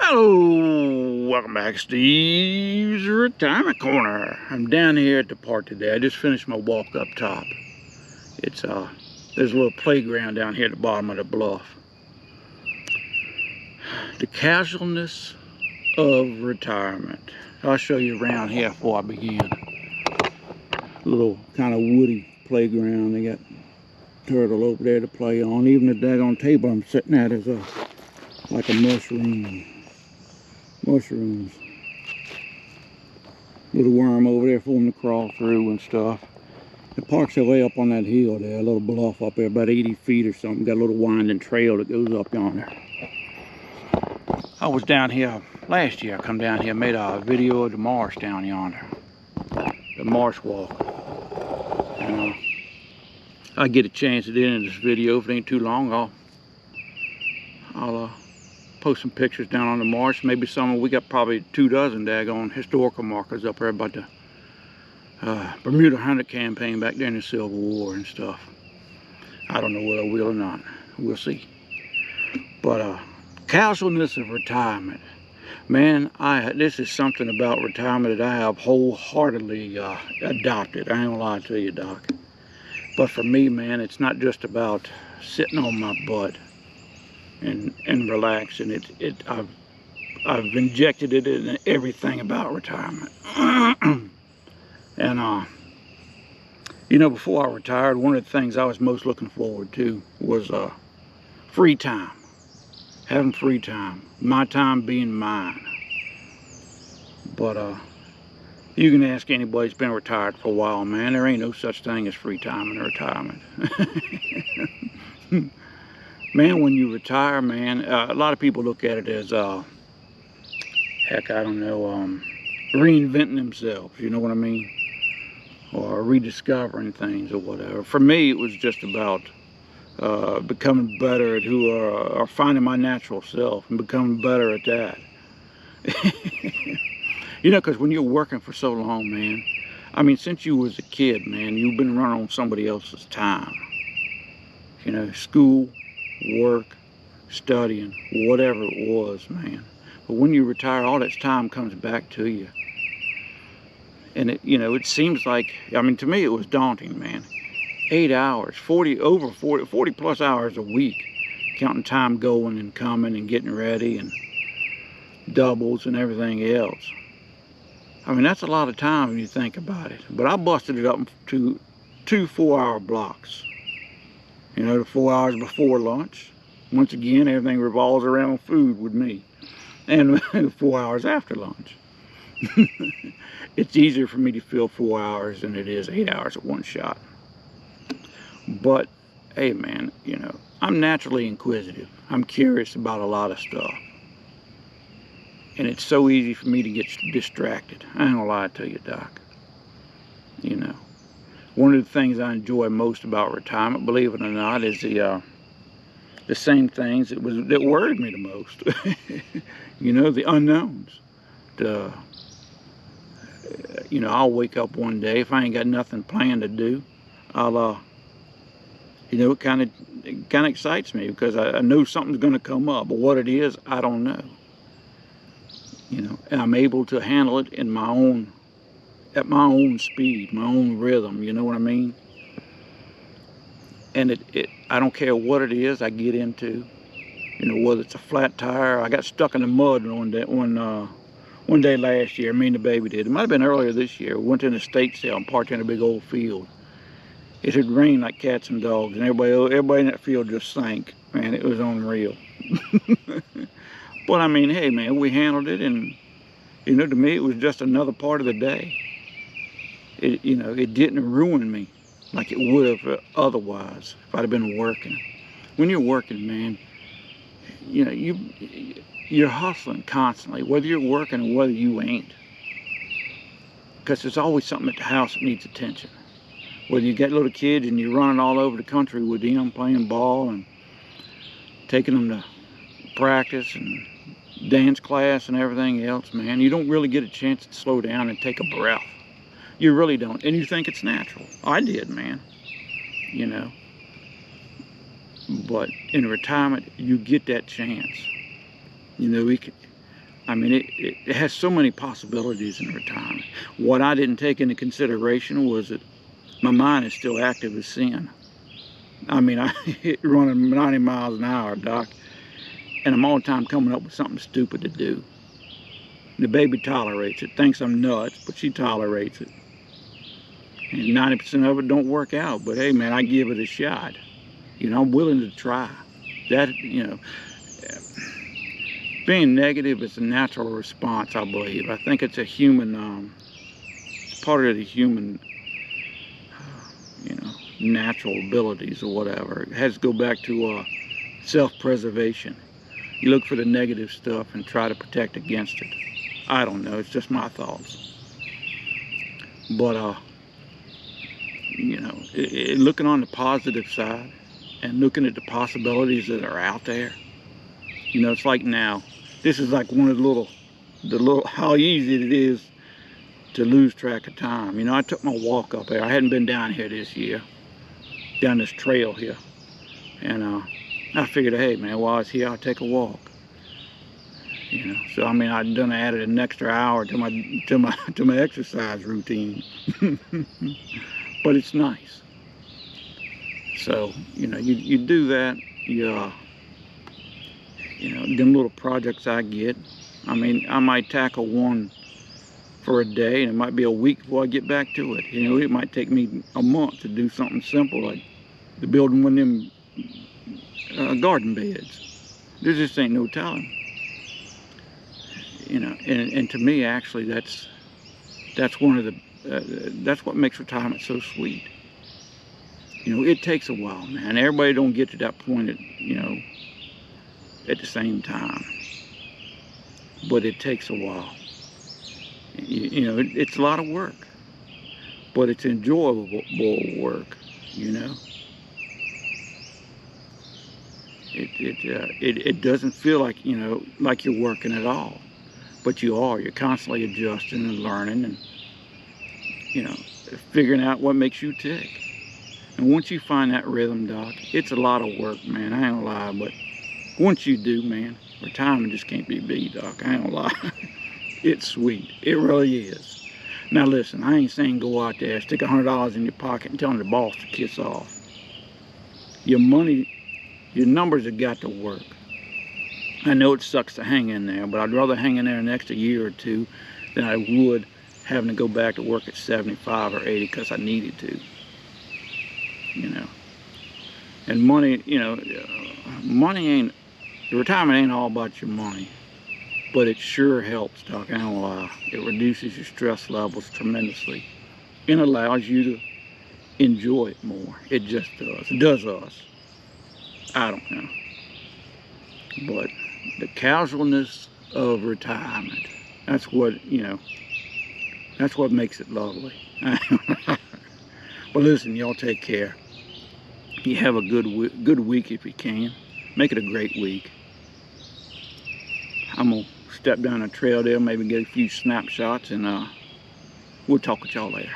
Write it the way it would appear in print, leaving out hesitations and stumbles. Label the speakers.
Speaker 1: Hello, welcome back, Steve's Retirement Corner. I'm down here at the park today. I just finished my walk up top. It's there's a little playground down here at the bottom of the bluff. The casualness of retirement. I'll show you around here before I begin. A little kind of woody playground. They got turtle over there to play on. Even the daggone table I'm sitting at is like a mushrooms. Little worm over there for them to crawl through and stuff. The park's way up on that hill there, a little bluff up there, about 80 feet or something. Got a little winding trail that goes up yonder. I was down here last year. I come down here, made a video of the marsh down yonder, the marsh walk. And I get a chance at the end of this video. If it ain't too long, I'll post some pictures down on the marsh. Maybe we got probably 24 daggone historical markers up there about the Bermuda Hunter campaign back during the Civil War and stuff. I don't know whether I will or not. We'll see. But casualness of retirement. Man, this is something about retirement that I have wholeheartedly adopted. I ain't gonna lie to you, Doc. But for me, man, it's not just about sitting on my butt and relaxing. I've injected it in everything about retirement. And you know, before I retired, one of the things I was most looking forward to was free time. Having free time, my time being mine. But you can ask anybody who's been retired for a while, man, there ain't no such thing as free time in retirement. Man, when you retire, man, a lot of people look at it as, heck, I don't know, reinventing themselves, you know what I mean? Or rediscovering things or whatever. For me, it was just about becoming better at or finding my natural self and becoming better at that. You know, because when you're working for so long, man, I mean, since you was a kid, man, you've been running on somebody else's time. You know, school, work, studying, whatever it was, man. But when you retire, all that time comes back to you. And it seems like, I mean, to me it was daunting, man. 8 hours, 40 plus hours a week, counting time going and coming and getting ready and doubles and everything else. I mean, that's a lot of time when you think about it. But I busted it up to 2 4-hour blocks. You know, the 4 hours before lunch. Once again, everything revolves around food with me. And 4 hours after lunch. It's easier for me to fill 4 hours than it is 8 hours at one shot. But, hey man, you know, I'm naturally inquisitive. I'm curious about a lot of stuff. And it's so easy for me to get distracted. I ain't gonna lie to you, Doc. You know, one of the things I enjoy most about retirement, believe it or not, is the same things that worried me the most. You know, the unknowns. You know, I'll wake up one day, if I ain't got nothing planned to do, I'll you know, it kind of excites me because I know something's going to come up, but what it is, I don't know. You know, and I'm able to handle it at my own speed, my own rhythm. You know what I mean? And I don't care what it is I get into. You know, whether it's a flat tire. I got stuck in the mud one day last year. Me and the baby did. It might have been earlier this year. We went to an estate sale and parked in a big old field. It had rained like cats and dogs, and everybody in that field just sank. Man, it was unreal. But I mean, hey man, we handled it, and you know, to me it was just another part of the day. You know, it didn't ruin me like it would have otherwise if I'd have been working. When you're working, man, you know, you're hustling constantly, whether you're working or whether you ain't. Because there's always something at the house that needs attention. Whether you got little kids and you're running all over the country with them, playing ball and taking them to practice and dance class and everything else, man, you don't really get a chance to slow down and take a breath. You really don't. And you think it's natural. I did, man. You know. But in retirement, you get that chance. You know, I mean, it has so many possibilities in retirement. What I didn't take into consideration was that my mind is still active as sin. I mean, I hit running 90 miles an hour, Doc, and I'm all the time coming up with something stupid to do. The baby tolerates it, thinks I'm nuts, but she tolerates it. And 90% of it don't work out, but hey, man, I give it a shot. You know, I'm willing to try. That, you know, being negative is a natural response, I believe. I think it's a human, it's part of the human, you know, natural abilities or whatever. It has to go back to self-preservation. You look for the negative stuff and try to protect against it. I don't know, it's just my thoughts. But, you know, looking on the positive side and looking at the possibilities that are out there, you know, it's like now, this is like one of the little, how easy it is to lose track of time. You know, I took my walk up there. I hadn't been down here this year, down this trail here. And I figured, hey, man, while I was here, I'll take a walk. You know, so I mean, I'd added an extra hour to my exercise routine. But it's nice. So, you know, you do that, you know, them little projects I get. I mean, I might tackle one for a day, and it might be a week before I get back to it. You know, it might take me a month to do something simple like the building one of them garden beds. There just ain't no telling. You know, and to me, actually, that's one of the that's what makes retirement so sweet. You know, it takes a while, man. Everybody don't get to that point at, you know, at the same time, but it takes a while. You know, it's a lot of work, but it's enjoyable work. You know, it doesn't feel like, you know, like you're working at all, but you are. You're constantly adjusting and learning and, you know, figuring out what makes you tick. And once you find that rhythm, Doc, it's a lot of work, man. I ain't gonna lie, but once you do, man, retirement just can't be beat, Doc. I ain't gonna lie. It's sweet. It really is. Now listen, I ain't saying go out there, stick $100 in your pocket and tell the boss to kiss off. Your money, your numbers have got to work. I know it sucks to hang in there, but I'd rather hang in there an extra year or two than I would having to go back to work at 75 or 80 because I needed to. You know, and money, you know, retirement ain't all about your money, but it sure helps, Doc. I ain't gonna lie. It reduces your stress levels tremendously and allows you to enjoy it more. It just does. It does us. I don't know. But the casualness of retirement, that's what, you know, that's what makes it lovely. But listen, y'all take care. You have a good week if you can. Make it a great week. I'm going to step down the trail there, maybe get a few snapshots, and we'll talk with y'all later.